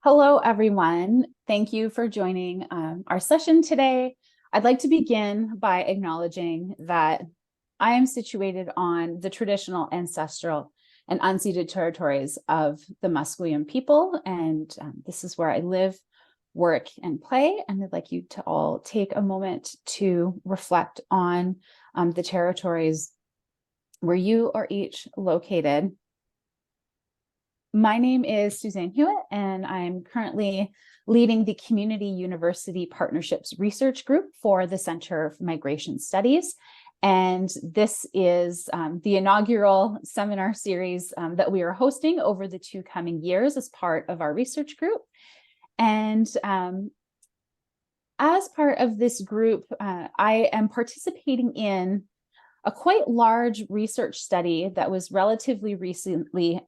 Hello, everyone. Thank you for joining our session today. I'd like to begin by acknowledging that I am situated on the traditional, ancestral, and unceded territories of the Musqueam people, and this is where I live, work, and play. And I'd like you to all take a moment to reflect on the territories where you are each located. My name is Suzanne Hewitt, and I'm currently leading the Community University Partnerships Research Group for the Center for Migration Studies. And this is the inaugural seminar series that we are hosting over the 2 coming years as part of our research group. And as part of this group, I am participating in a quite large research study that was relatively recently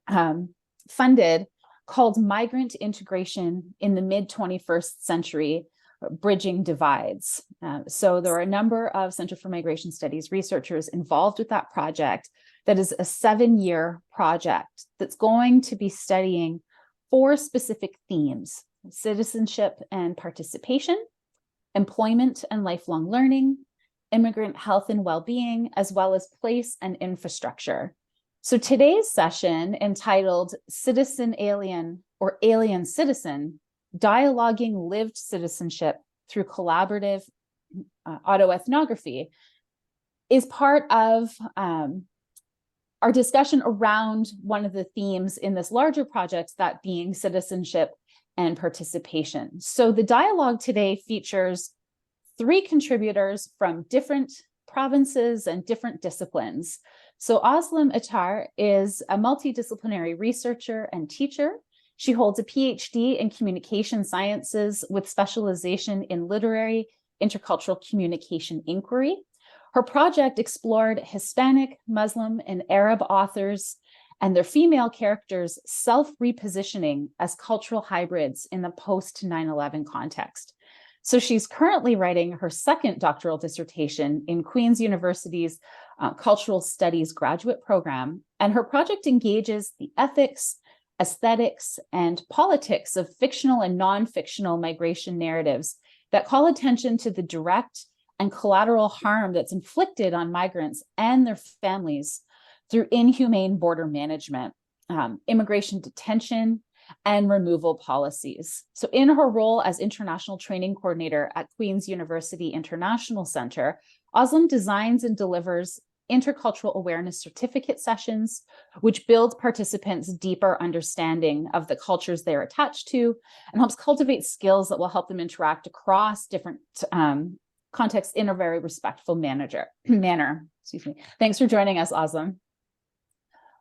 funded called Migrant Integration in the Mid-21st Century, Bridging Divides. So there are a number of Center for Migration Studies researchers involved with that project. That is a 7-year project that's going to be studying 4 specific themes: citizenship and participation, employment and lifelong learning, immigrant health and well-being, as well as place and infrastructure. So today's session, entitled Citizen Alien or Alien Citizen, Dialoguing Lived Citizenship Through Collaborative Autoethnography, is part of our discussion around one of the themes in this larger project, that being citizenship and participation. So the dialogue today features 3 contributors from different provinces and different disciplines. So Özlem Atar is a multidisciplinary researcher and teacher. She holds a PhD in communication sciences with specialization in literary intercultural communication inquiry. Her project explored Hispanic, Muslim, and Arab authors and their female characters' self-repositioning as cultural hybrids in the post-9/11 context. So she's currently writing her 2nd doctoral dissertation in Queen's University's Cultural Studies graduate program, and her project engages the ethics, aesthetics, and politics of fictional and non-fictional migration narratives that call attention to the direct and collateral harm that's inflicted on migrants and their families through inhumane border management, immigration detention, and removal policies. So in her role as international training coordinator at Queen's University International Center, Özlem designs and delivers intercultural awareness certificate sessions, which build participants' deeper understanding of the cultures they're attached to and helps cultivate skills that will help them interact across different contexts in a very respectful manner. Excuse me. Thanks for joining us, Özlem.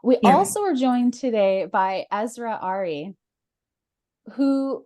We also are joined today by Ezra Ari, who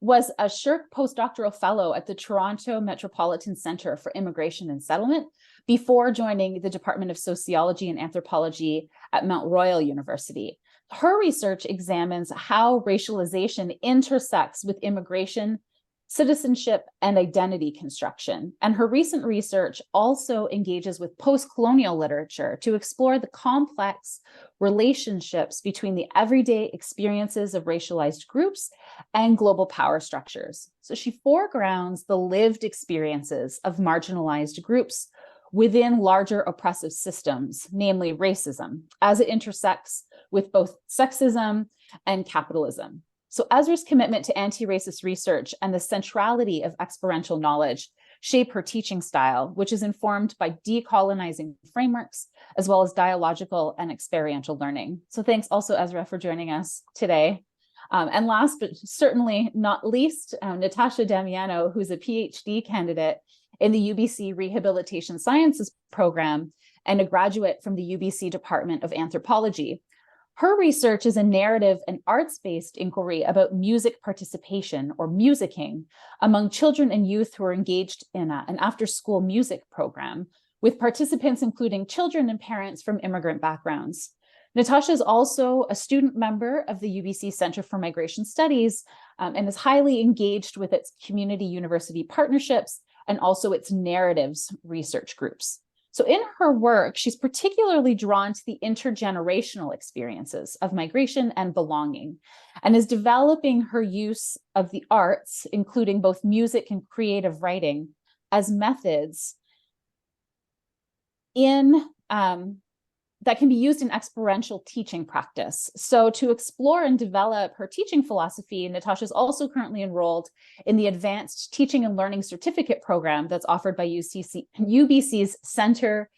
was a SSHRC postdoctoral fellow at the Toronto Metropolitan Centre for Immigration and Settlement before joining the Department of Sociology and Anthropology at Mount Royal University. Her research examines how racialization intersects with immigration, citizenship, and identity construction. And her recent research also engages with post-colonial literature to explore the complex relationships between the everyday experiences of racialized groups and global power structures. So she foregrounds the lived experiences of marginalized groups within larger oppressive systems, namely racism, as it intersects with both sexism and capitalism. So Ezra's commitment to anti-racist research and the centrality of experiential knowledge shape her teaching style, which is informed by decolonizing frameworks, as well as dialogical and experiential learning. So thanks also, Ezra, for joining us today. And last, but certainly not least, Natasha Damiano, who's a PhD candidate in the UBC Rehabilitation Sciences program and a graduate from the UBC Department of Anthropology. Her research is a narrative and arts-based inquiry about music participation, or musicking, among children and youth who are engaged in an after-school music program, with participants including children and parents from immigrant backgrounds. Natasha is also a student member of the UBC Center for Migration Studies and is highly engaged with its community university partnerships and also its narratives research groups. So in her work, she's particularly drawn to the intergenerational experiences of migration and belonging, and is developing her use of the arts, including both music and creative writing, as methods in that can be used in experiential teaching practice. So to explore and develop her teaching philosophy, Natasha is also currently enrolled in the Advanced Teaching and Learning Certificate Program that's offered by UBC's Center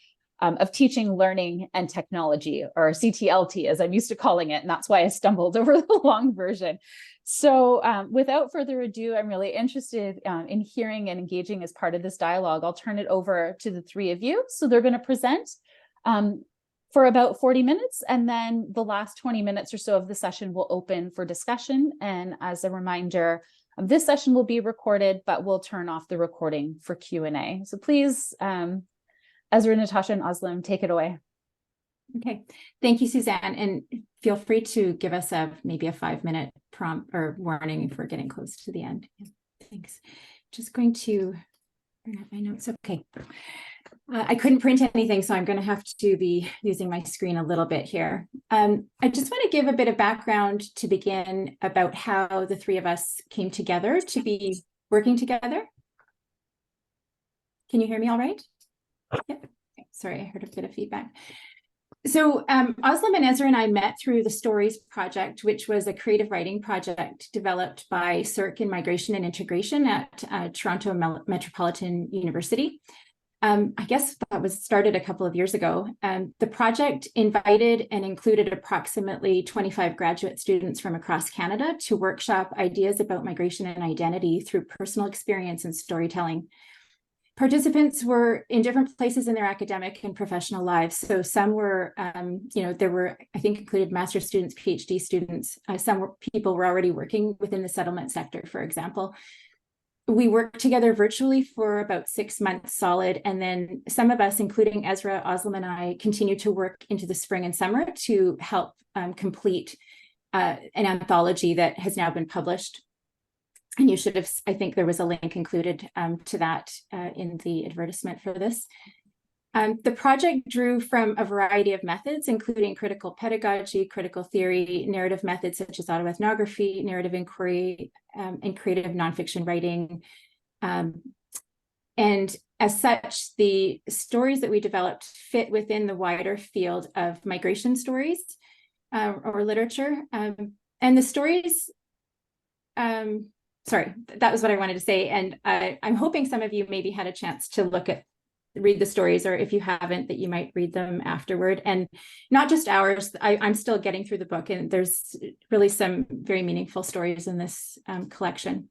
of Teaching, Learning, and Technology, or CTLT, as I'm used to calling it, and that's why I stumbled over the long version. So without further ado, I'm really interested in hearing and engaging as part of this dialogue. I'll turn it over to the three of you. So they're going to present for about 40 minutes, and then the last 20 minutes or so of the session will open for discussion. And as a reminder, this session will be recorded, but we'll turn off the recording for Q&A. So please, Ezra, Natasha, and Özlem, take it away. Okay, thank you, Suzanne. And feel free to give us maybe a 5-minute prompt or warning if we're getting close to the end. Yeah, thanks. Just going to bring up my notes. Okay. I couldn't print anything, so I'm going to have to be using my screen a little bit here. I just want to give a bit of background to begin about how the three of us came together to be working together. Can you hear me all right? Yep. Okay. Sorry, I heard a bit of feedback. So Özlem and Ezra and I met through the Stories Project, which was a creative writing project developed by CERC in Migration and Integration at Toronto Metropolitan University. I guess that was started a couple of years ago. The project invited and included approximately 25 graduate students from across Canada to workshop ideas about migration and identity through personal experience and storytelling. Participants were in different places in their academic and professional lives. So some were, there were, I think, included master's students, PhD students. People were already working within the settlement sector, for example. We worked together virtually for about 6 months solid. And then some of us, including Ezra, Özlem, and I, continued to work into the spring and summer to help complete an anthology that has now been published. And you should have, I think there was a link included to that in the advertisement for this. The project drew from a variety of methods, including critical pedagogy, critical theory, narrative methods such as autoethnography, narrative inquiry, and creative nonfiction writing. And as such, the stories that we developed fit within the wider field of migration stories or literature. And the stories, sorry, that was what I wanted to say. And I'm hoping some of you maybe had a chance to read the stories, or if you haven't, that you might read them afterward. And not just ours, I'm still getting through the book, and there's really some very meaningful stories in this collection.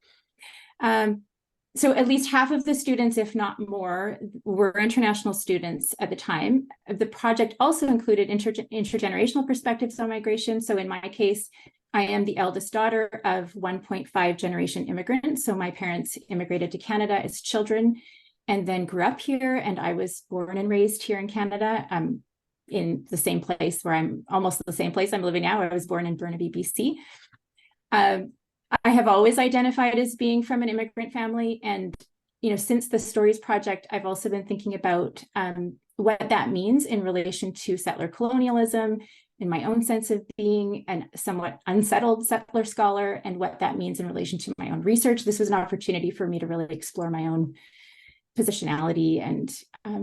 So at least half of the students, if not more, were international students at the time. The project also included intergenerational perspectives on migration. So in my case, I am the eldest daughter of 1.5 generation immigrants. So my parents immigrated to Canada as children and then grew up here. And I was born and raised here in Canada, in the same place where I'm almost the same place I'm living now. I was born in Burnaby, BC. I have always identified as being from an immigrant family. And, since the Stories Project, I've also been thinking about what that means in relation to settler colonialism, in my own sense of being a somewhat unsettled settler scholar, and what that means in relation to my own research. This was an opportunity for me to really explore my own positionality and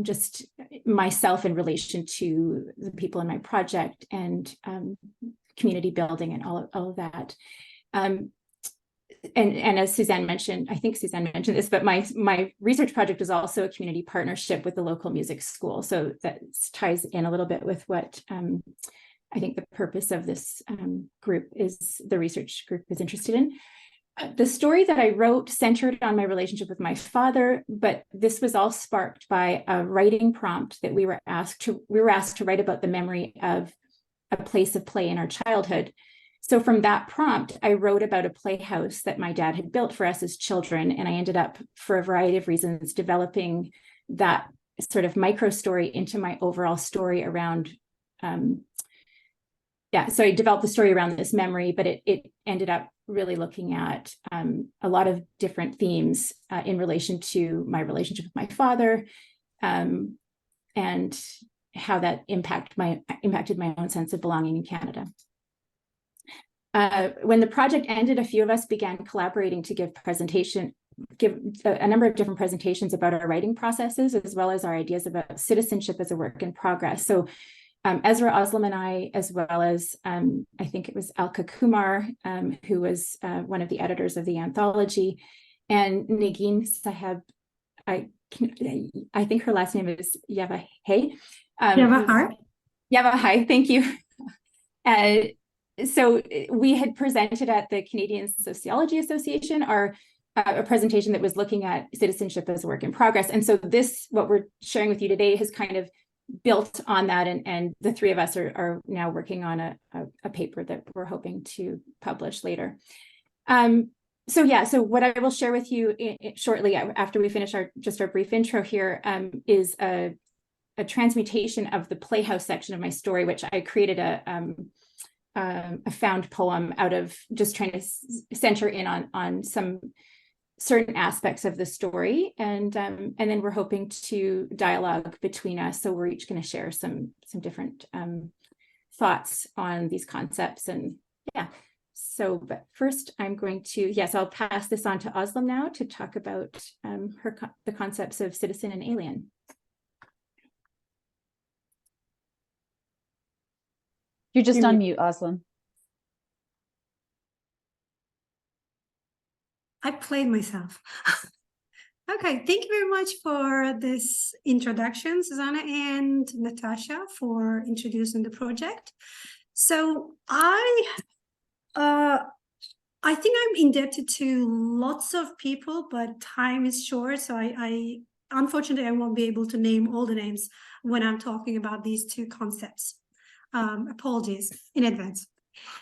just myself in relation to the people in my project and community building and all of that. And as Suzanne mentioned, I think Suzanne mentioned this, but my research project is also a community partnership with the local music school. So that ties in a little bit with what I think the purpose of this group is, the research group is interested in. The story that I wrote centered on my relationship with my father, but this was all sparked by a writing prompt that we were asked to write about the memory of a place of play in our childhood. So from that prompt, I wrote about a playhouse that my dad had built for us as children, and I ended up, for a variety of reasons, developing that sort of micro story into my overall story around. So I developed the story around this memory, but it ended up really looking at a lot of different themes in relation to my relationship with my father, and and how that impacted my own sense of belonging in Canada. When the project ended, a few of us began collaborating to give a number of different presentations about our writing processes, as well as our ideas about citizenship as a work in progress. So Ezra Oslam and I, as well as I think it was Alka Kumar, who was one of the editors of the anthology, and Negin Saheb, I think her last name is Yavahai. Yavahai, thank you. So we had presented at the Canadian Sociology Association a presentation that was looking at citizenship as a work in progress. And so what we're sharing with you today has kind of built on that, and the three of us are now working on a paper that we're hoping to publish later. So what I will share with you shortly after we finish our brief intro here is a transmutation of the Playhouse section of my story, which I created a found poem out of just trying to center in on some certain aspects of the story, and then we're hoping to dialogue between us. So we're each going to share some different thoughts on these concepts, and yeah. So, but first, I'm going to I'll pass this on to Oslam now to talk about the concepts of citizen and alien. You're just on mute, Oslam. I played myself. Okay, thank you very much for this introduction, Susanna and Natasha, for introducing the project. So I think I'm indebted to lots of people, but time is short, so I unfortunately I won't be able to name all the names when I'm talking about these two concepts. Apologies in advance.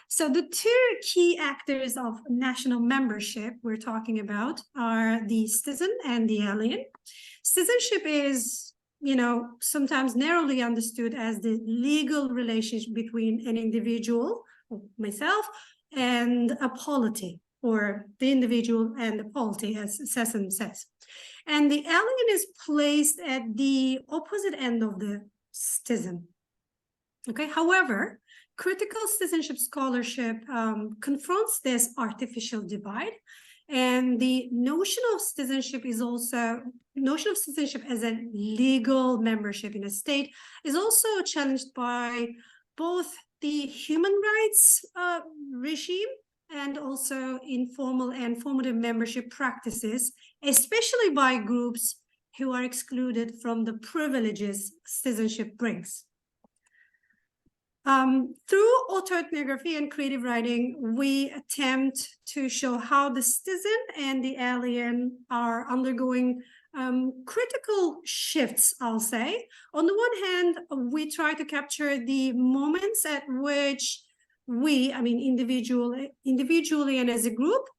So the two key actors of national membership we're talking about are the citizen and the alien. Citizenship is, sometimes narrowly understood as the legal relationship between an individual, myself, and a polity, or the individual and the polity, as Sessom says. And the alien is placed at the opposite end of the citizen. Okay, however, critical citizenship scholarship confronts this artificial divide, and the notion of citizenship as a legal membership in a state is also challenged by both the human rights regime and also informal and formative membership practices, especially by groups who are excluded from the privileges citizenship brings. Through autoethnography and creative writing, we attempt to show how the citizen and the alien are undergoing critical shifts, I'll say. On the one hand, we try to capture the moments at which we, individually and as a group,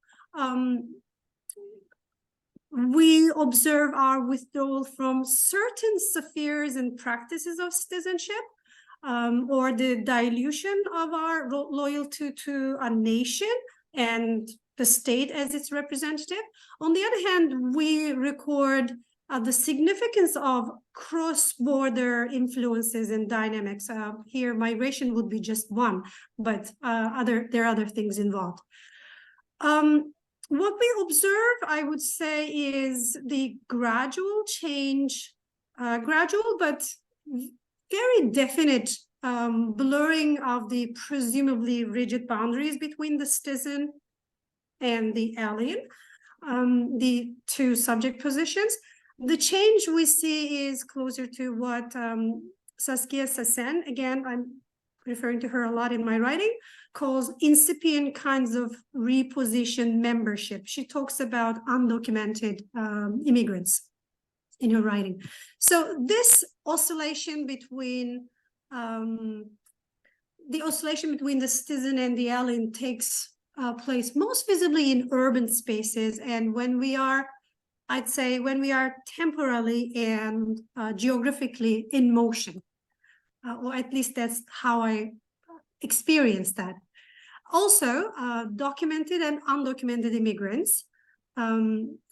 we observe our withdrawal from certain spheres and practices of citizenship, or the dilution of our loyalty to a nation and the state as its representative. On the other hand, we record the significance of cross-border influences and dynamics. Here, migration would be just one, but there are other things involved. What we observe, I would say, is the gradual change, gradual but very definite blurring of the presumably rigid boundaries between the citizen and the alien, the two subject positions. The change we see is closer to what Saskia Sassen, again, I'm referring to her a lot in my writing, calls incipient kinds of reposition membership. She talks about undocumented immigrants in her writing. So this oscillation between the citizen and the alien takes place most visibly in urban spaces, and when we are temporally and geographically in motion, or at least that's how I experience that. Also, documented and undocumented immigrants.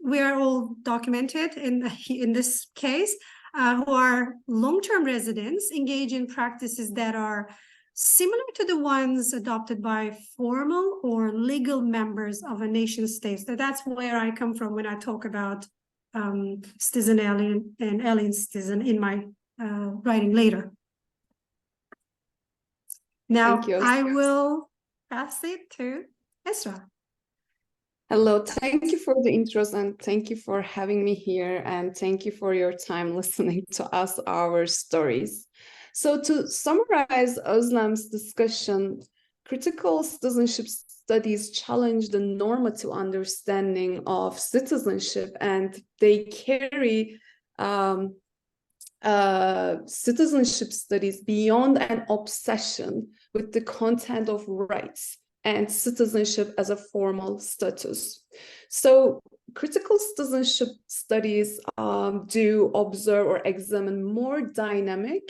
We are all documented in this case, who are long-term residents engage in practices that are similar to the ones adopted by formal or legal members of a nation state. So that's where I come from when I talk about citizen alien and alien citizen in my writing later. Now, I will pass it to Esra. Hello, thank you for the intros and thank you for having me here and thank you for your time listening to us, our stories. So to summarize Özlem's discussion, critical citizenship studies challenge the normative understanding of citizenship and they carry citizenship studies beyond an obsession with the content of rights and citizenship as a formal status. So critical citizenship studies do observe or examine more dynamic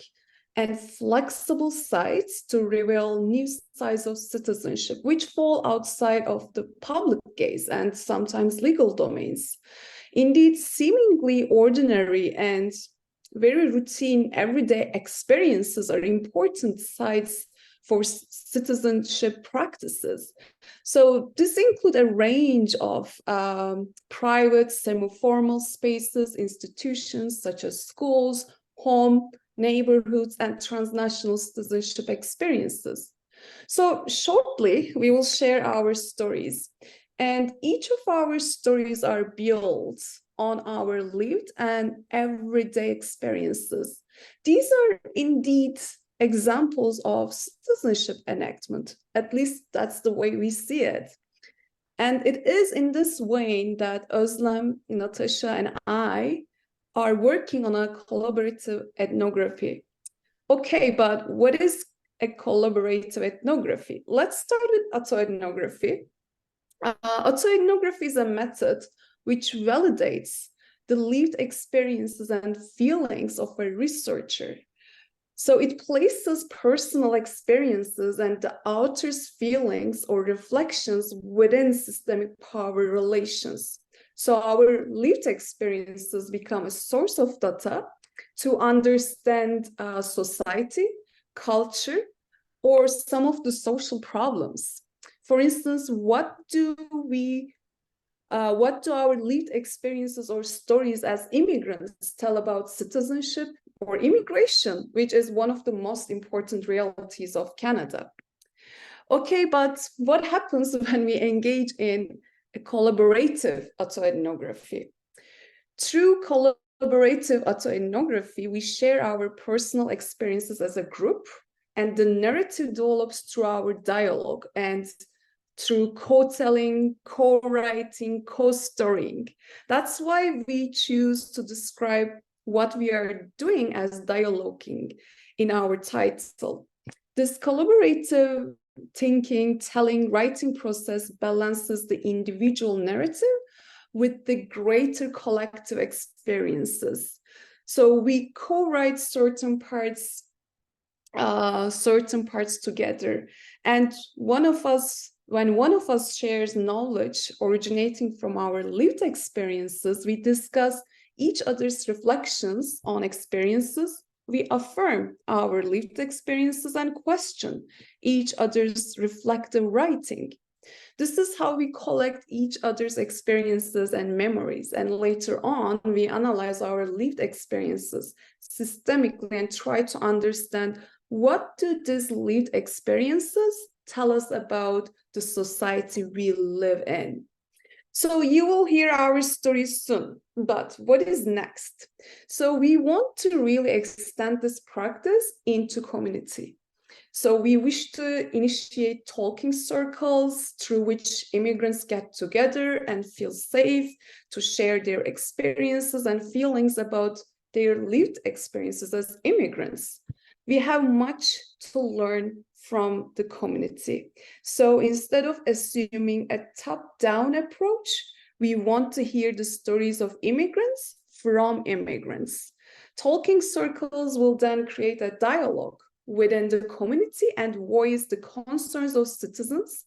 and flexible sites to reveal new sides of citizenship, which fall outside of the public gaze and sometimes legal domains. Indeed, seemingly ordinary and very routine everyday experiences are important sites for citizenship practices. So this includes a range of private, semi-formal spaces, institutions such as schools, home, neighborhoods, and transnational citizenship experiences. So shortly, we will share our stories. And each of our stories are built on our lived and everyday experiences. These are indeed examples of citizenship enactment. At least that's the way we see it. And it is in this vein that Özlem, Natasha, and I are working on a collaborative ethnography. Okay, but what is a collaborative ethnography? Let's start with autoethnography. Autoethnography is a method which validates the lived experiences and feelings of a researcher. So it places personal experiences and the author's feelings or reflections within systemic power relations. So our lived experiences become a source of data to understand society, culture, or some of the social problems. For instance, what do our lived experiences or stories as immigrants tell about citizenship or immigration, which is one of the most important realities of Canada? Okay, but what happens when we engage in a collaborative autoethnography? Through collaborative autoethnography, we share our personal experiences as a group, and the narrative develops through our dialogue and through co-telling, co-writing, co-storying. That's why we choose to describe what we are doing as dialoguing in our title. This collaborative thinking, telling, writing process balances the individual narrative with the greater collective experiences. So we co-write certain parts together, and when one of us shares knowledge originating from our lived experiences, we discuss each other's reflections on experiences, we affirm our lived experiences and question each other's reflective writing. This is how we collect each other's experiences and memories, and later on, we analyze our lived experiences systemically and try to understand what do these lived experiences tell us about the society we live in. So you will hear our stories soon, but what is next? So we want to really extend this practice into community. So we wish to initiate talking circles through which immigrants get together and feel safe to share their experiences and feelings about their lived experiences as immigrants. We have much to learn from the community. So instead of assuming a top-down approach, we want to hear the stories of immigrants from immigrants. Talking circles will then create a dialogue within the community and voice the concerns of citizens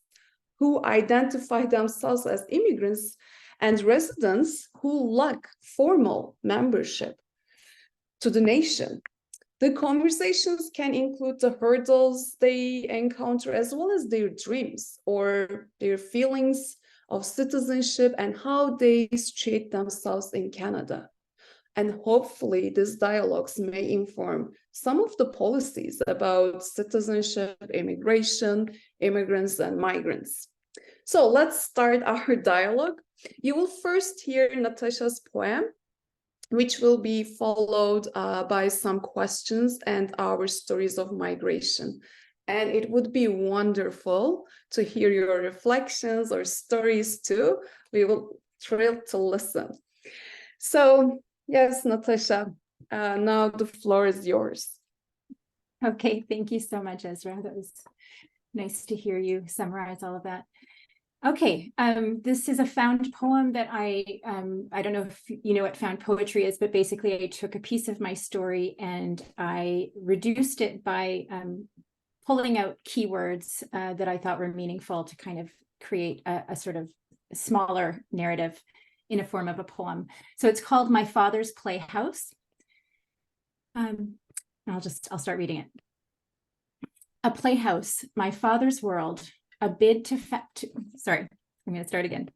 who identify themselves as immigrants and residents who lack formal membership. to the nation. The conversations can include the hurdles they encounter as well as their dreams or their feelings of citizenship and how they situate themselves in Canada. And hopefully these dialogues may inform some of the policies about citizenship, immigration, immigrants, and migrants. So let's start our dialogue. You will first hear Natasha's poem, which will be followed by some questions and our stories of migration. And it would be wonderful to hear your reflections or stories too. We will thrilled to listen. So yes, Natasha, now the floor is yours. Okay, thank you so much, Ezra. That was nice to hear you summarize all of that. Okay, this is a found poem that I don't know if you know what found poetry is, but basically I took a piece of my story and I reduced it by pulling out keywords that I thought were meaningful to kind of create a sort of smaller narrative in a form of a poem. So it's called My Father's Playhouse. I'll start reading it. A playhouse, my father's world, a bid to sorry, I'm going to start again.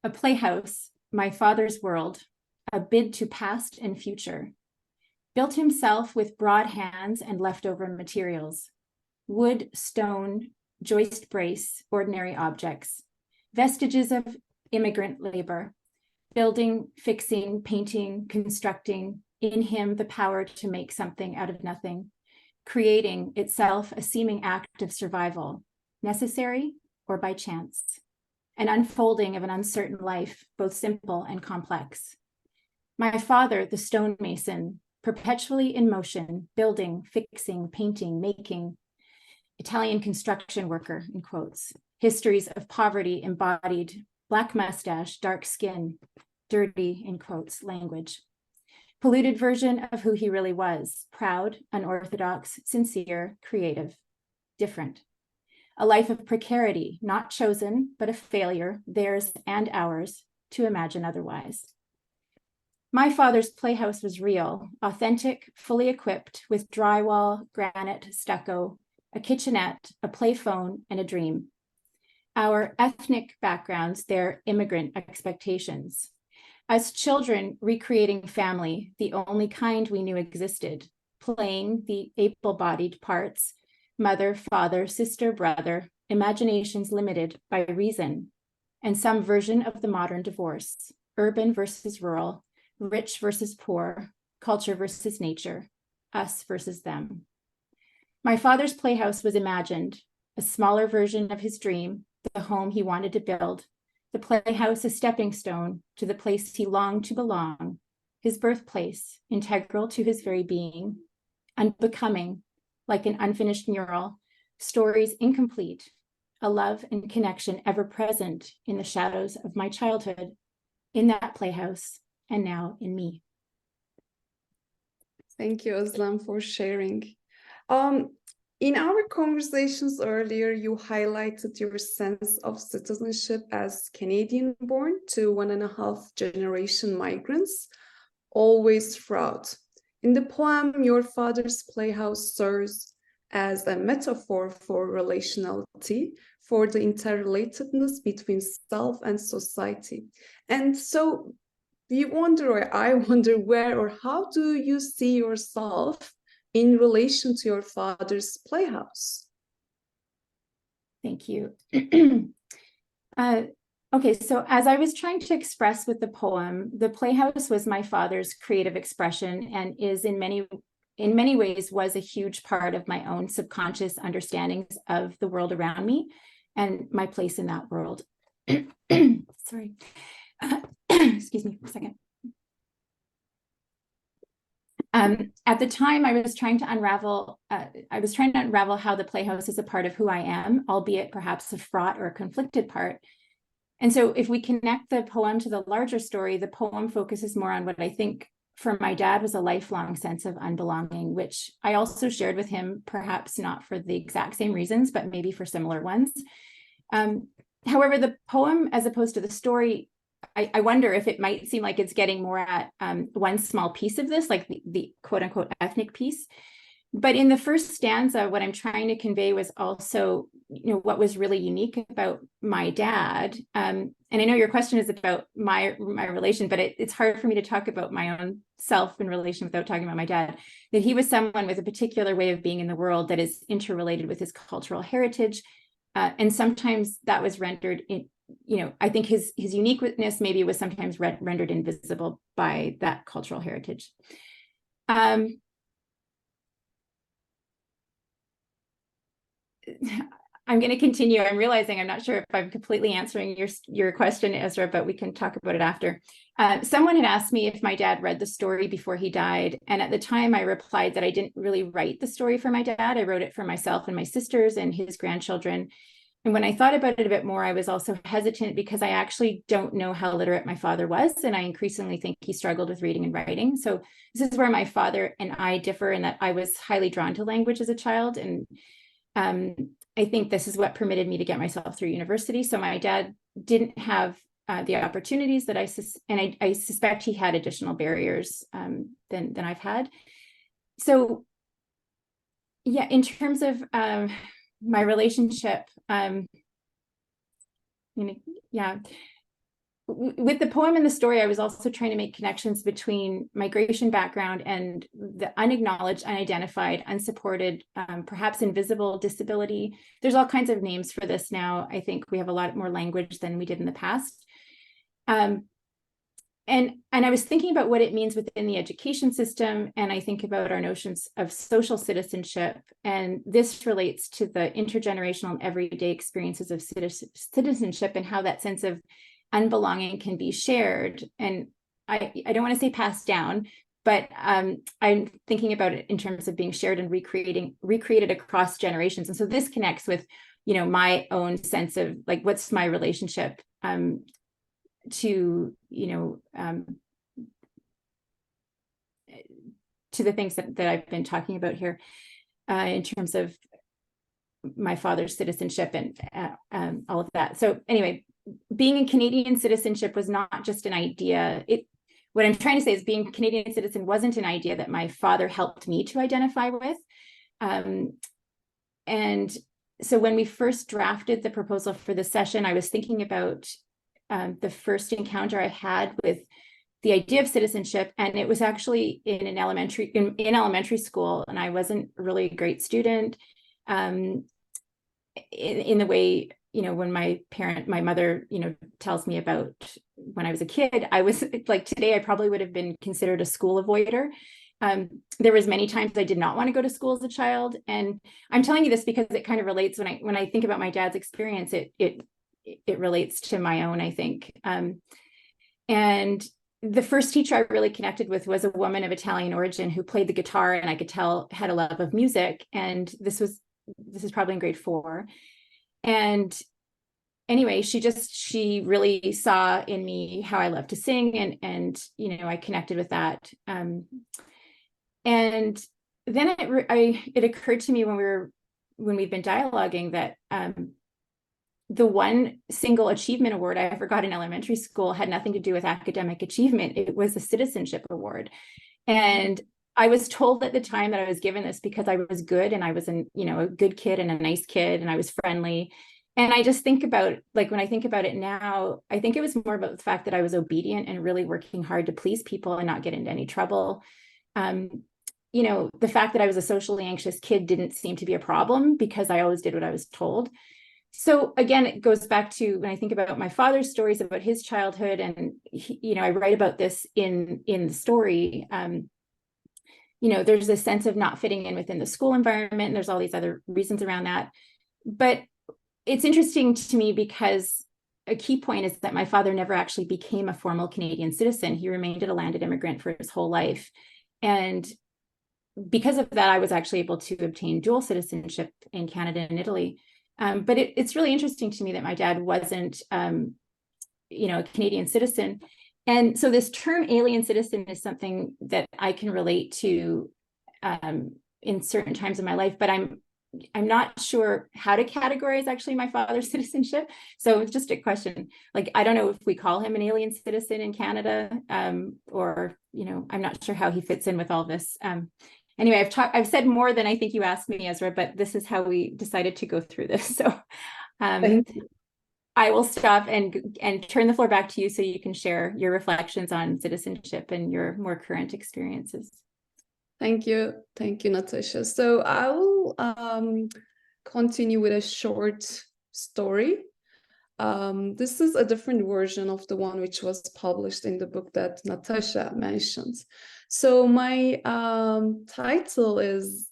A playhouse, my father's world, a bid to past and future. Built himself with broad hands and leftover materials. Wood, stone, joist brace, ordinary objects. Vestiges of immigrant labor. Building, fixing, painting, constructing, in him the power to make something out of nothing. Creating itself a seeming act of survival. Necessary or by chance, an unfolding of an uncertain life, both simple and complex. My father, the stonemason, perpetually in motion, building, fixing, painting, making, Italian construction worker, in quotes, histories of poverty embodied, black mustache, dark skin, dirty, in quotes, language. Polluted version of who he really was, proud, unorthodox, sincere, creative, different. A life of precarity, not chosen, but a failure, theirs and ours, to imagine otherwise. My father's playhouse was real, authentic, fully equipped with drywall, granite, stucco, a kitchenette, a playphone, and a dream. Our ethnic backgrounds, their immigrant expectations. As children, recreating family, the only kind we knew existed, playing the able-bodied parts, mother, father, sister, brother, imaginations limited by reason, and some version of the modern divorce, urban versus rural, rich versus poor, culture versus nature, us versus them. My father's playhouse was imagined, a smaller version of his dream, the home he wanted to build, the playhouse a stepping stone to the place he longed to belong, his birthplace, integral to his very being, unbecoming, like an unfinished mural, stories incomplete, a love and connection ever present in the shadows of my childhood, in that playhouse, and now in me. Thank you, Özlem, for sharing. In our conversations earlier, you highlighted your sense of citizenship as Canadian-born to 1.5 generation migrants, always proud. In the poem, your father's playhouse serves as a metaphor for relationality, for the interrelatedness between self and society. And so you wonder, or I wonder, where or how do you see yourself in relation to your father's playhouse? Thank you. Okay, so as I was trying to express with the poem, the playhouse was my father's creative expression and is in many ways was a huge part of my own subconscious understandings of the world around me and my place in that world. Sorry. Excuse me for a second. At the time, I was trying to unravel how the playhouse is a part of who I am, albeit perhaps a fraught or a conflicted part. And so if we connect the poem to the larger story, the poem focuses more on what I think for my dad was a lifelong sense of unbelonging, which I also shared with him, perhaps not for the exact same reasons, but maybe for similar ones. However, the poem, as opposed to the story, I wonder if it might seem like it's getting more at one small piece of this, like the quote unquote ethnic piece. But in the first stanza, what I'm trying to convey was also, what was really unique about my dad. And I know your question is about my relation, but it's hard for me to talk about my own self in relation without talking about my dad. That he was someone with a particular way of being in the world that is interrelated with his cultural heritage. And sometimes that was rendered in, I think his uniqueness maybe was sometimes rendered invisible by that cultural heritage. I'm going to continue. I'm realizing I'm not sure if I'm completely answering your question, Ezra, but we can talk about it after. Someone had asked me if my dad read the story before he died. And at the time I replied that I didn't really write the story for my dad. I wrote it for myself and my sisters and his grandchildren. And when I thought about it a bit more, I was also hesitant because I actually don't know how literate my father was. And I increasingly think he struggled with reading and writing. So this is where my father and I differ in that I was highly drawn to language as a child. And I think this is what permitted me to get myself through university. So my dad didn't have the opportunities that I suspect he had additional barriers than I've had. So yeah, in terms of my relationship, yeah. With the poem and the story, I was also trying to make connections between migration background and the unacknowledged, unidentified, unsupported, perhaps invisible disability. There's all kinds of names for this now. I think we have a lot more language than we did in the past. And I was thinking about what it means within the education system, and I think about our notions of social citizenship, and this relates to the intergenerational and everyday experiences of citizenship and how that sense of unbelonging can be shared. And I don't want to say passed down, but I'm thinking about it in terms of being shared and recreated across generations. And so this connects with, my own sense of like, what's my relationship to, to the things that I've been talking about here in terms of my father's citizenship and all of that. So anyway, being a Canadian citizenship was not just an idea. What I'm trying to say is being a Canadian citizen wasn't an idea that my father helped me to identify with. And so when we first drafted the proposal for the session, I was thinking about the first encounter I had with the idea of citizenship. And it was actually in elementary school. And I wasn't really a great student in the way, when my mother, tells me about when I was a kid, I was like, today I probably would have been considered a school avoider. There was many times I did not want to go to school as a child. And I'm telling you this because it kind of relates when I think about my dad's experience, it relates to my own, I think. And the first teacher I really connected with was a woman of Italian origin who played the guitar, and I could tell had a love of music. And this is probably in grade 4. And anyway, she really saw in me how I love to sing, and I connected with that. And then it occurred to me when we've been dialoguing that the one single achievement award I ever got in elementary school had nothing to do with academic achievement. It was a citizenship award. And I was told at the time that I was given this because I was good, and I was a good kid and a nice kid, and I was friendly. And I just think about, like, when I think about it now, I think it was more about the fact that I was obedient and really working hard to please people and not get into any trouble. The fact that I was a socially anxious kid didn't seem to be a problem because I always did what I was told. So again, it goes back to when I think about my father's stories about his childhood, and I write about this in the story. There's a sense of not fitting in within the school environment, and there's all these other reasons around that. But it's interesting to me because a key point is that my father never actually became a formal Canadian citizen. He remained a landed immigrant for his whole life. And because of that, I was actually able to obtain dual citizenship in Canada and Italy. But it's really interesting to me that my dad wasn't, a Canadian citizen. And so this term alien citizen is something that I can relate to in certain times of my life, but I'm I'm not sure how to categorize actually my father's citizenship. So it's just a question. Like, I don't know if we call him an alien citizen in Canada, or, you know, I'm not sure how he fits in with all this. Anyway, I've said more than I think you asked me, Ezra, but this is how we decided to go through this. So I will stop and turn the floor back to you so you can share your reflections on citizenship and your more current experiences. Thank you, Natasha. So I will continue with a short story. This is a different version of the one which was published in the book that Natasha mentioned. So my title is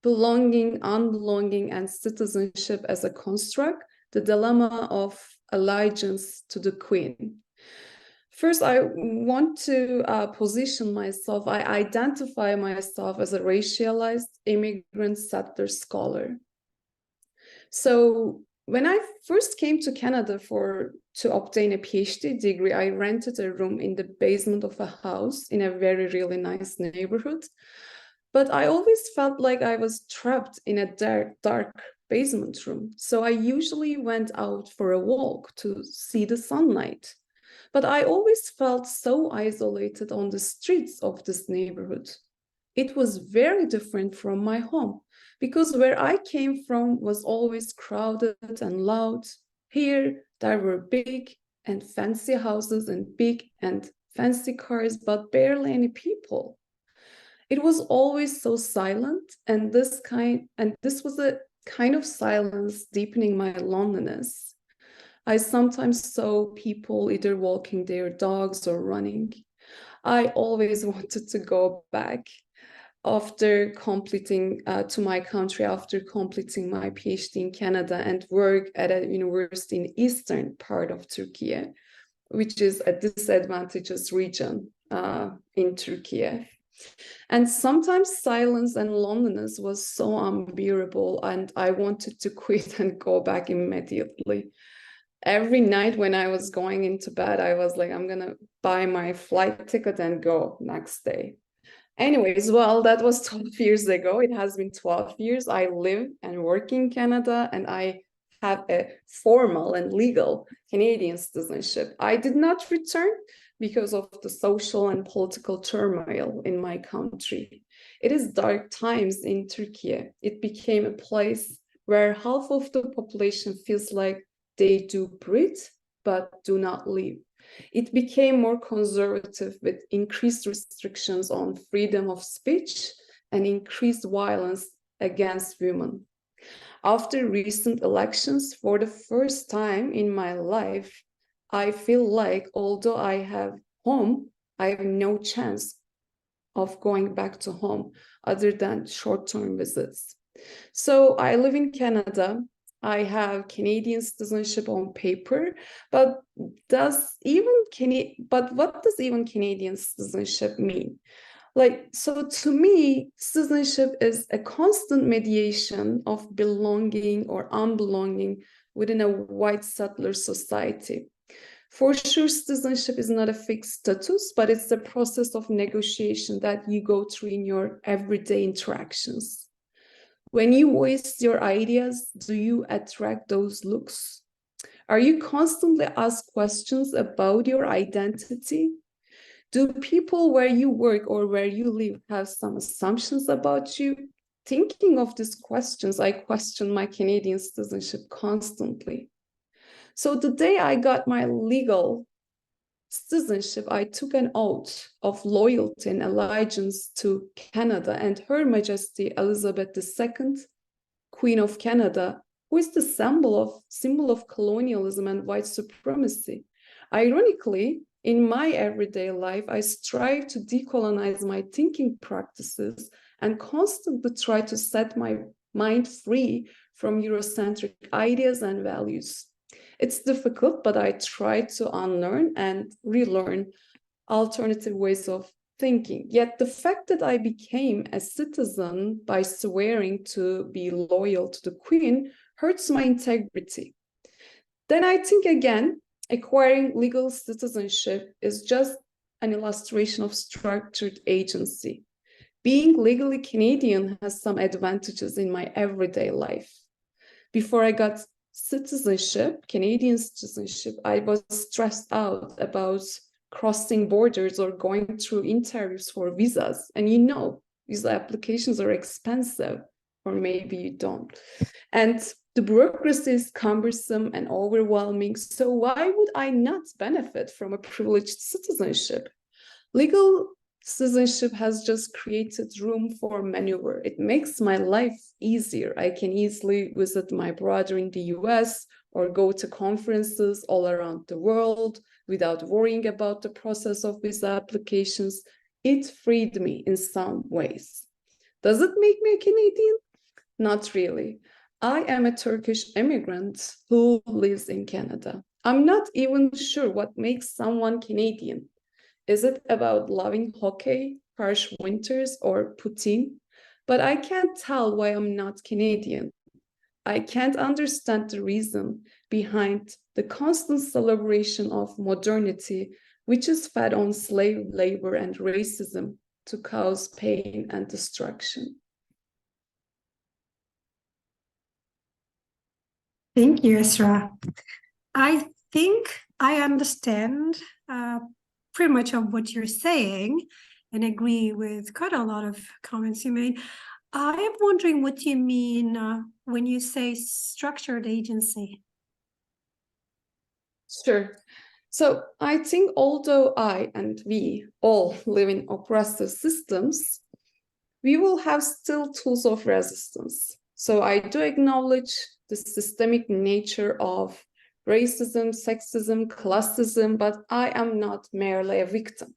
Belonging, Unbelonging, and Citizenship as a Construct, the Dilemma of Allegiance to the Queen. First, I want to position myself. I identify myself as a racialized immigrant settler scholar. So when I first came to Canada to obtain a PhD degree, I rented a room in the basement of a house in a really nice neighborhood. But I always felt like I was trapped in a dark basement room. So I usually went out for a walk to see the sunlight. But I always felt so isolated on the streets of this neighborhood. It was very different from my home, because where I came from was always crowded and loud. Here, there were big and fancy houses and big and fancy cars, but barely any people. It was always so silent, and this was a kind of silence deepening my loneliness. I sometimes saw people either walking their dogs or running. I always wanted to go back after completing to my country, after completing my PhD in Canada, and work at a university in eastern part of Turkey, which is a disadvantaged region in Turkey. And sometimes silence and loneliness was so unbearable, and I wanted to quit and go back immediately. Every night when I was going into bed, I was like, I'm gonna buy my flight ticket and go next day. Anyways, well, that was 12 years ago. It has been 12 years. I live and work in Canada, and I have a formal and legal Canadian citizenship. I did not return because of the social and political turmoil in my country. It is dark times in Turkey. It became a place where half of the population feels like they do breathe, but do not live. It became more conservative with increased restrictions on freedom of speech and increased violence against women. After recent elections, for the first time in my life, I feel like although I have home, I have no chance of going back to home other than short-term visits. So I live in Canada. I have Canadian citizenship on paper, but what does even Canadian citizenship mean? So to me, citizenship is a constant mediation of belonging or unbelonging within a white settler society. For sure, citizenship is not a fixed status, but it's a process of negotiation that you go through in your everyday interactions. When you voice your ideas, do you attract those looks? Are you constantly asked questions about your identity? Do people where you work or where you live have some assumptions about you? Thinking of these questions, I question my Canadian citizenship constantly. So the day I got my legal citizenship, I took an oath of loyalty and allegiance to Canada and Her Majesty Elizabeth II, Queen of Canada, who is the symbol of colonialism and white supremacy. Ironically, in my everyday life, I strive to decolonize my thinking practices and constantly try to set my mind free from Eurocentric ideas and values. It's difficult, but I try to unlearn and relearn alternative ways of thinking. Yet the fact that I became a citizen by swearing to be loyal to the Queen hurts my integrity. Then I think again, acquiring legal citizenship is just an illustration of structured agency. Being legally Canadian has some advantages in my everyday life. Before I got citizenship, Canadian citizenship, I was stressed out about crossing borders or going through interviews for visas. And you know, visa applications are expensive, or maybe you don't. And the bureaucracy is cumbersome and overwhelming. So why would I not benefit from a privileged citizenship? Legal citizenship has just created room for maneuver. It makes my life easier. I can easily visit my brother in the US or go to conferences all around the world without worrying about the process of visa applications. It freed me in some ways. Does it make me a Canadian? Not really. I am a Turkish immigrant who lives in Canada. I'm not even sure what makes someone Canadian. Is it about loving hockey, harsh winters, or Putin? But I can't tell why I'm not Canadian. I can't understand the reason behind the constant celebration of modernity, which is fed on slave labor and racism to cause pain and destruction. Thank you, Esra. I think I understand pretty much of what you're saying and agree with quite a lot of comments you made. I am wondering what you mean when you say structured agency. Sure. So I think although I and we all live in oppressive systems, we will have still tools of resistance. So I do acknowledge the systemic nature of racism, sexism, classism, but I am not merely a victim.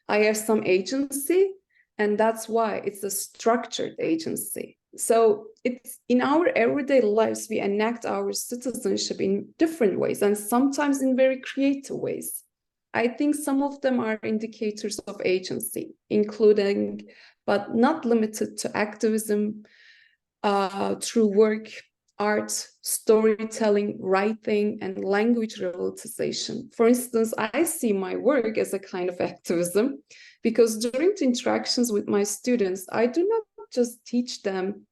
I have some agency, and that's why it's a structured agency. So it's in our everyday lives, we enact our citizenship in different ways and sometimes in very creative ways. I think some of them are indicators of agency, including, but not limited to, activism through work, art, storytelling, writing, and language revitalization. For instance, I see my work as a kind of activism because during the interactions with my students, I do not just teach them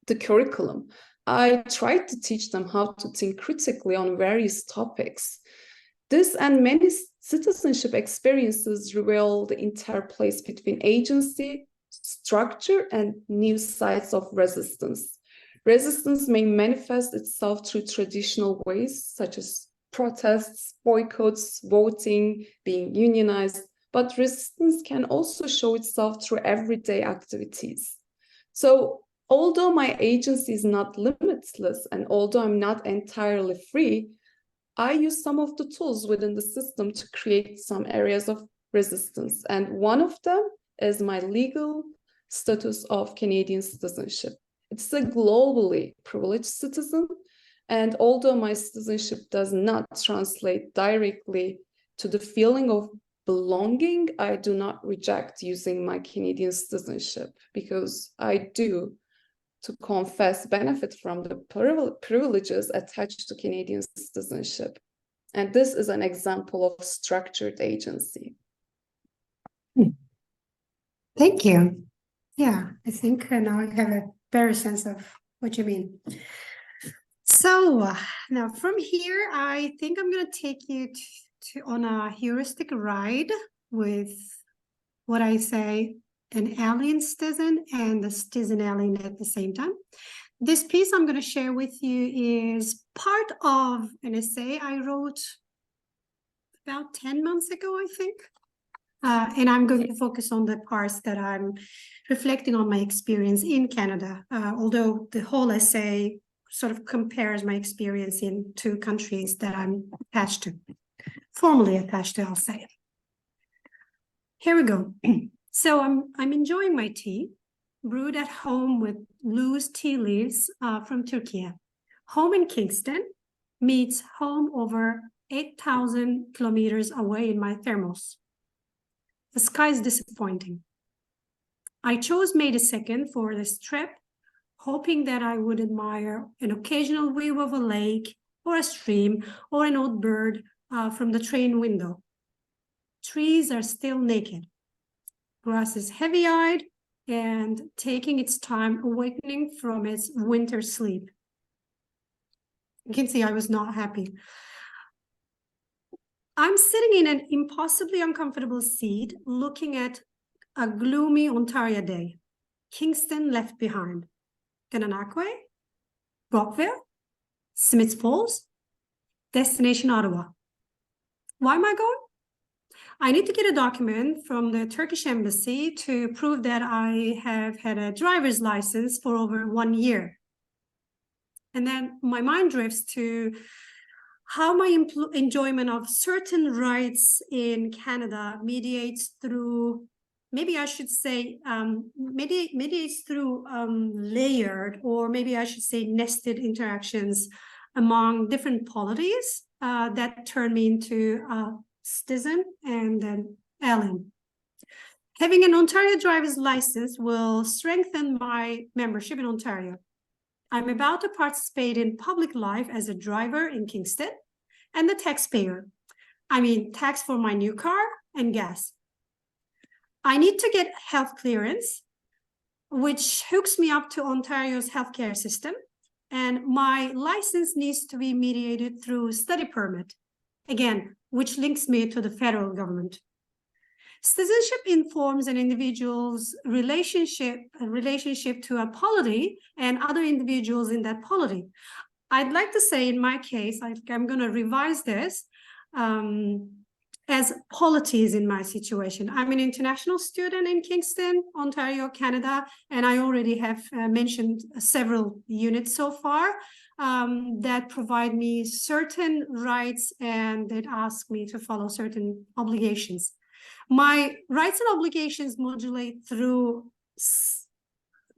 the curriculum. I try to teach them how to think critically on various topics. This and many citizenship experiences reveal the interplays between agency, structure, and new sites of resistance. Resistance may manifest itself through traditional ways, such as protests, boycotts, voting, being unionized, but resistance can also show itself through everyday activities. So, although my agency is not limitless, and although I'm not entirely free, I use some of the tools within the system to create some areas of resistance. And one of them is my legal status of Canadian citizenship. It's a globally privileged citizen. And although my citizenship does not translate directly to the feeling of belonging, I do not reject using my Canadian citizenship because I do, to confess, benefit from the privileges attached to Canadian citizenship. And this is an example of structured agency. Thank you. Yeah, I think now I have a better sense of what you mean. So now from here, I think I'm going to take you on a heuristic ride with what I say, an alien citizen and a citizen alien at the same time. This piece I'm going to share with you is part of an essay I wrote about 10 months ago, I think. And I'm going to focus on the parts that I'm reflecting on my experience in Canada, although the whole essay sort of compares my experience in two countries that I'm attached to, formally attached to, I'll say. Here we go. So I'm enjoying my tea, brewed at home with loose tea leaves from Turkey. Home in Kingston meets home over 8,000 kilometers away in my thermos. The sky is disappointing. I chose May the 2nd for this trip, hoping that I would admire an occasional view of a lake or a stream or an old bird from the train window. Trees are still naked. Grass is heavy-eyed and taking its time awakening from its winter sleep. You can see I was not happy. I'm sitting in an impossibly uncomfortable seat looking at a gloomy Ontario day. Kingston left behind. Gananoque, Brockville, Smiths Falls, destination Ottawa. Why am I going? I need to get a document from the Turkish embassy to prove that I have had a driver's license for over 1 year. And then my mind drifts to how my enjoyment of certain rights in Canada mediates through, maybe I should say, mediates through layered, or maybe I should say nested interactions among different polities that turn me into a citizen and an alien. Having an Ontario driver's license will strengthen my membership in Ontario. I'm about to participate in public life as a driver in Kingston and the taxpayer. I mean, tax for my new car and gas. I need to get health clearance, which hooks me up to Ontario's healthcare system. And my license needs to be mediated through study permit, again, which links me to the federal government. Citizenship informs an individual's relationship to a polity and other individuals in that polity. I'd like to say, in my case, I'm going to revise this as polities in my situation. I'm an international student in Kingston, Ontario, Canada, and I already have mentioned several units so far that provide me certain rights and that ask me to follow certain obligations. My rights and obligations modulate through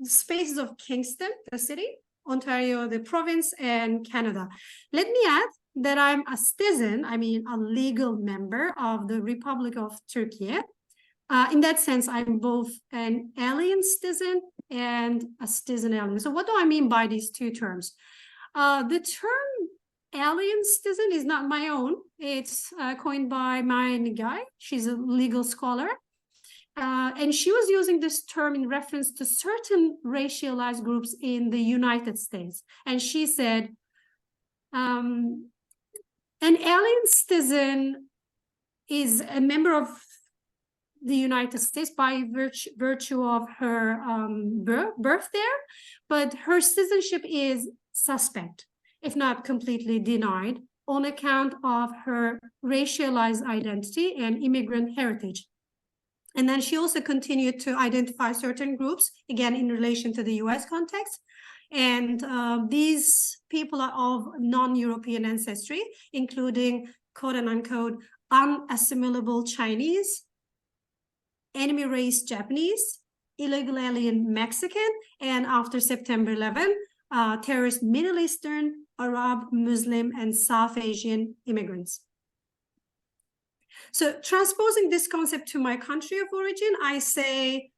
spaces of Kingston, the city, Ontario, the province, and Canada. Let me add that I'm a citizen, I mean a legal member of the Republic of Turkey. In that sense, I'm both an alien citizen and a citizen alien. So what do I mean by these two terms? The term alien citizen is not my own. It's coined by Maya Nigay. She's a legal scholar. And she was using this term in reference to certain racialized groups in the United States. And she said, an alien citizen is a member of the United States by virtue of her birth there, but her citizenship is suspect, if not completely denied, on account of her racialized identity and immigrant heritage. And then she also continued to identify certain groups, again, in relation to the US context. And these people are of non-European ancestry, including quote unquote unassimilable Chinese, enemy race Japanese, illegal alien Mexican, and after September 11, terrorist Middle Eastern, Arab, Muslim, and South Asian immigrants. So transposing this concept to my country of origin, I say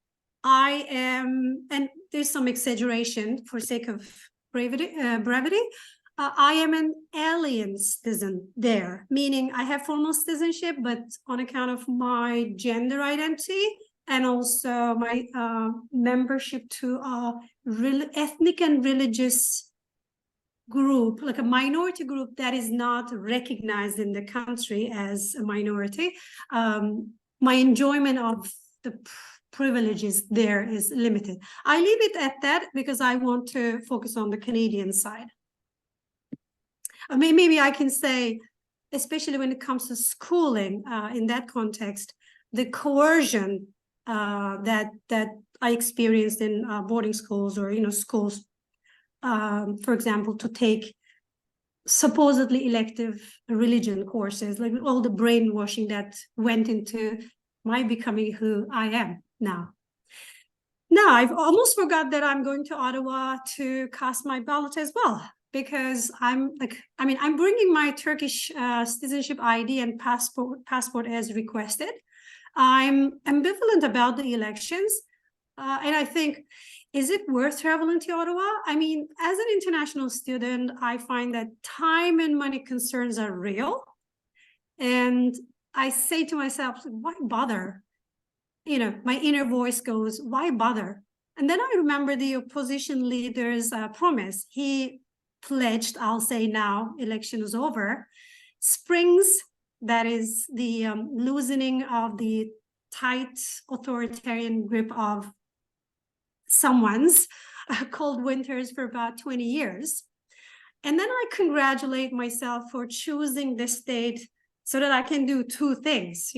I am, and there's some exaggeration for sake of brevity, I am an alien citizen there, meaning I have formal citizenship, but on account of my gender identity and also my membership to a ethnic and religious group, like a minority group that is not recognized in the country as a minority, my enjoyment of the privileges there is limited. I leave it at that because I want to focus on the Canadian side. I mean, maybe I can say, especially when it comes to schooling, in that context, the coercion that I experienced in boarding schools or schools, for example, to take supposedly elective religion courses, like all the brainwashing that went into my becoming who I am now. Now, I've almost forgot that I'm going to Ottawa to cast my ballot as well, because I'm bringing my Turkish citizenship ID and passport as requested. I'm ambivalent about the elections, and I think, is it worth traveling to Ottawa? I mean, as an international student, I find that time and money concerns are real. And I say to myself, why bother? my inner voice goes, why bother? And then I remember the opposition leader's promise. He pledged, I'll say now, election is over. Springs, that is the loosening of the tight authoritarian grip of someone's cold winters for about 20 years. And then I congratulate myself for choosing this state so that I can do two things,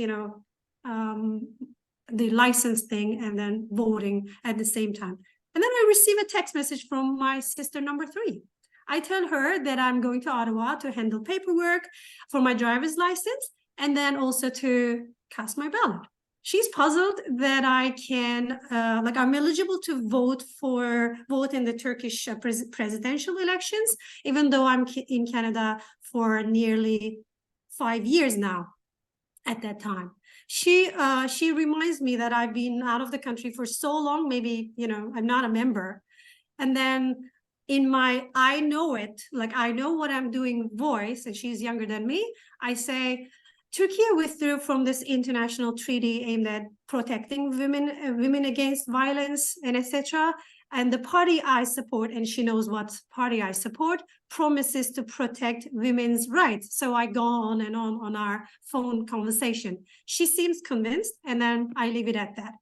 the license thing and then voting at the same time. And then I receive a text message from my sister number 3. I tell her that I'm going to Ottawa to handle paperwork for my driver's license and then also to cast my ballot. She's puzzled that I can, I'm eligible to vote in the Turkish presidential elections, even though I'm in Canada for nearly 5 years now at that time. She reminds me that I've been out of the country for so long, maybe, I'm not a member. And then in my, I know it, I know what I'm doing voice, and she's younger than me, I say, Turkey withdrew from this international treaty aimed at protecting women against violence and etc. And the party I support, and she knows what party I support, promises to protect women's rights. So I go on and on our phone conversation. She seems convinced, and then I leave it at that.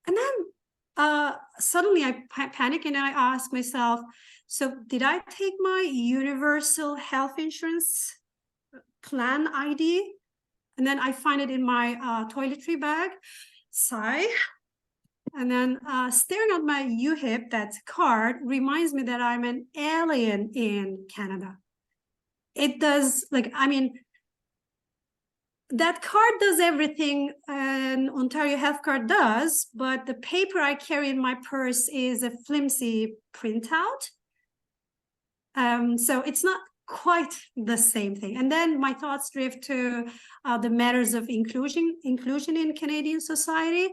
And then suddenly I panic and I ask myself, so did I take my universal health insurance plan ID? And then I find it in my toiletry bag, sigh. And then staring at my UHIP, that card, reminds me that I'm an alien in Canada. It does, that card does everything an Ontario health card does, but the paper I carry in my purse is a flimsy printout. So it's not quite the same thing. And then my thoughts drift to the matters of inclusion in Canadian society.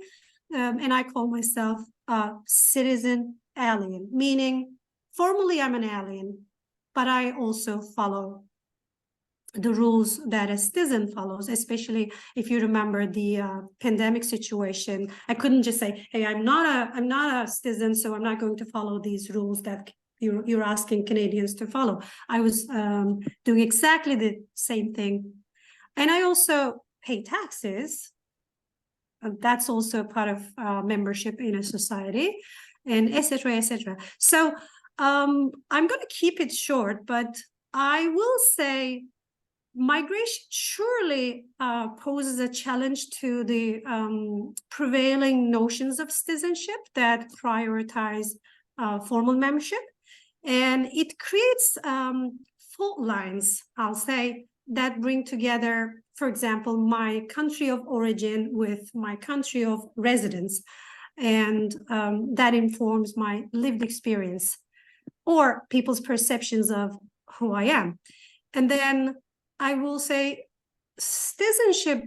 And I call myself a citizen alien, meaning formally I'm an alien, but I also follow the rules that a citizen follows, especially if you remember the pandemic situation. I couldn't just say, hey, I'm not a citizen, so I'm not going to follow these rules that you're asking Canadians to follow. I was doing exactly the same thing. And I also pay taxes. That's also part of membership in a society, and etc., etc. So I'm going to keep it short, but I will say migration surely poses a challenge to the prevailing notions of citizenship that prioritize formal membership. And it creates fault lines, I'll say, that bring together, for example, my country of origin with my country of residence. And that informs my lived experience or people's perceptions of who I am. And then I will say citizenship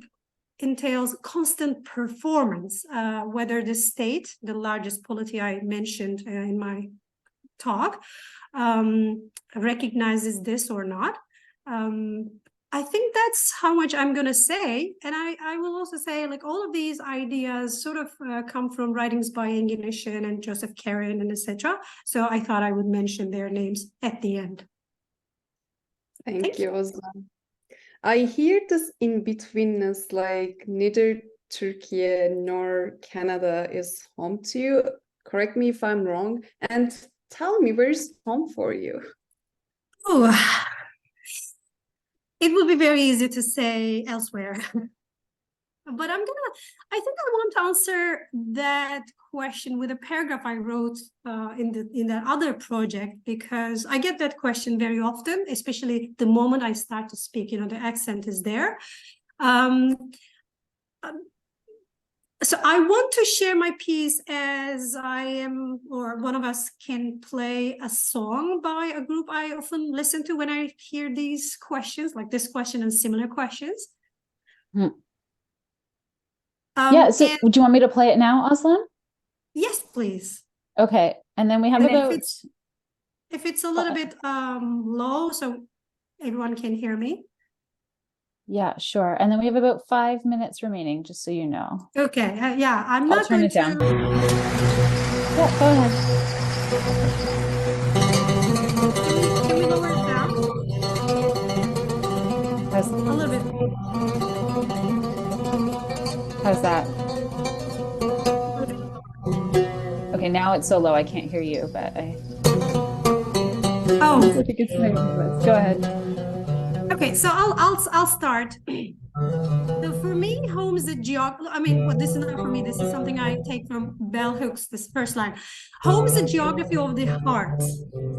entails constant performance, whether the state, the largest polity I mentioned in my talk, recognizes this or not. I think that's how much I'm going to say. And I will also say, all of these ideas sort of come from writings by Engin Işıkhan and Joseph Caron and etc. So I thought I would mention their names at the end. Thank you, Ozan. I hear this in-betweenness, neither Turkey nor Canada is home to you. Correct me if I'm wrong. And tell me, where is home for you? Oh, it would be very easy to say elsewhere. But I think I want to answer that question with a paragraph I wrote in that other project, because I get that question very often, especially the moment I start to speak, the accent is there. So I want to share my piece as I am, or one of us can play a song by a group I often listen to when I hear these questions, like this question and similar questions. Yeah, so do you want me to play it now, Aslan? Yes, please. Okay, and then we have about... If it's a little bit low, so everyone can hear me. Yeah, sure. And then we have about 5 minutes remaining, just so you know. Okay, yeah, I'm I'll not turn going it down. to. Yeah, go ahead. Can we lower it down How's, a little bit? how's that? A little bit. Okay, now it's so low I can't hear you, but I Oh, think it's maybe this. Go ahead. okay. So I'll start. So for me, home is a geography. I mean, well, this is not for me. This is something I take from Bell Hooks. This first line, home is a geography of the heart,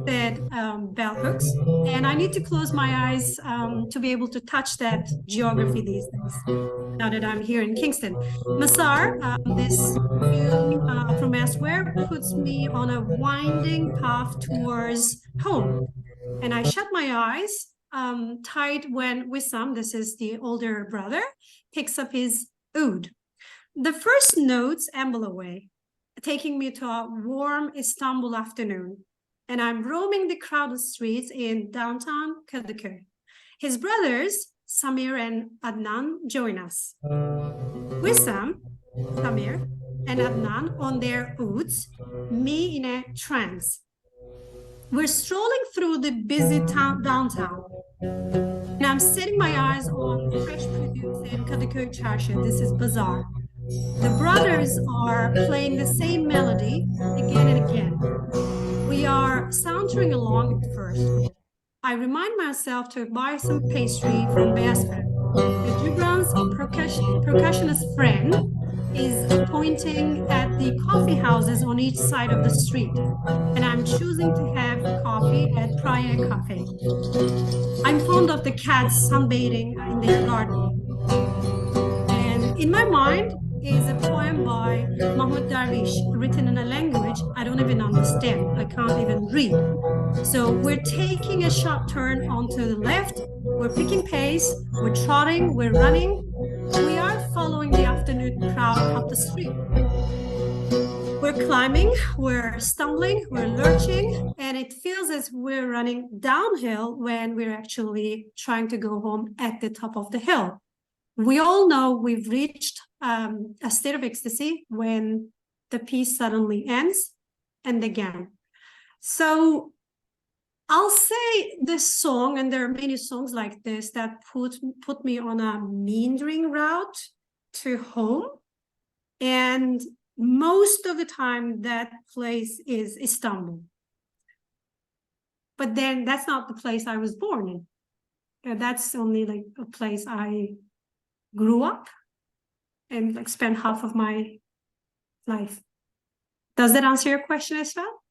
said Bell Hooks. And I need to close my eyes to be able to touch that geography these days. Now that I'm here in Kingston, Masar, this tune from elsewhere puts me on a winding path towards home. And I shut my eyes tight when Wissam, this is the older brother, picks up his oud. The first notes amble away, taking me to a warm Istanbul afternoon. And I'm roaming the crowded streets in downtown Kadıköy. His brothers, Samir and Adnan, join us. Wissam, Samir, and Adnan on their ouds, me in a trance. We're strolling through the busy downtown, and I'm setting my eyes on fresh produce in Kadıköy Çarşı. This is bazaar. The brothers are playing the same melody again and again. We are sauntering along at first. I remind myself to buy some pastry from Beyazper. The Gibran's percussionist friend is pointing at the coffee houses on each side of the street, and I'm choosing to have coffee at Praia Cafe. I'm fond of the cats sunbathing in their garden. And in my mind is a poem by Mahmoud Darwish written in a language I don't even understand. I can't even read. So we're taking a sharp turn onto the left. We're picking pace. We're trotting. We're running. We are following the afternoon crowd up the street. We're climbing, we're stumbling, we're lurching, and it feels as we're running downhill when we're actually trying to go home at the top of the hill. We all know we've reached a state of ecstasy when the piece suddenly ends and again. So I'll say this song, and there are many songs like this that put me on a meandering route to home. And most of the time that place is Istanbul. But then that's not the place I was born in. That's only like a place I grew up and like spent half of my life. Does that answer your question as well?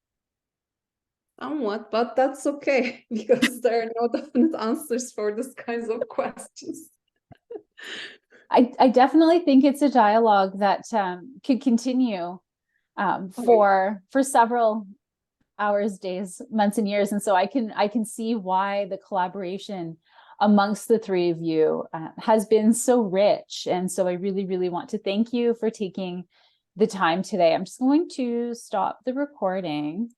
Somewhat, but that's okay because there are no definite answers for these kinds of questions. I definitely think it's a dialogue that could continue for several hours, days, months, and years. And so I can see why the collaboration amongst the three of you has been so rich. And so I really, really want to thank you for taking the time today. I'm just going to stop the recording.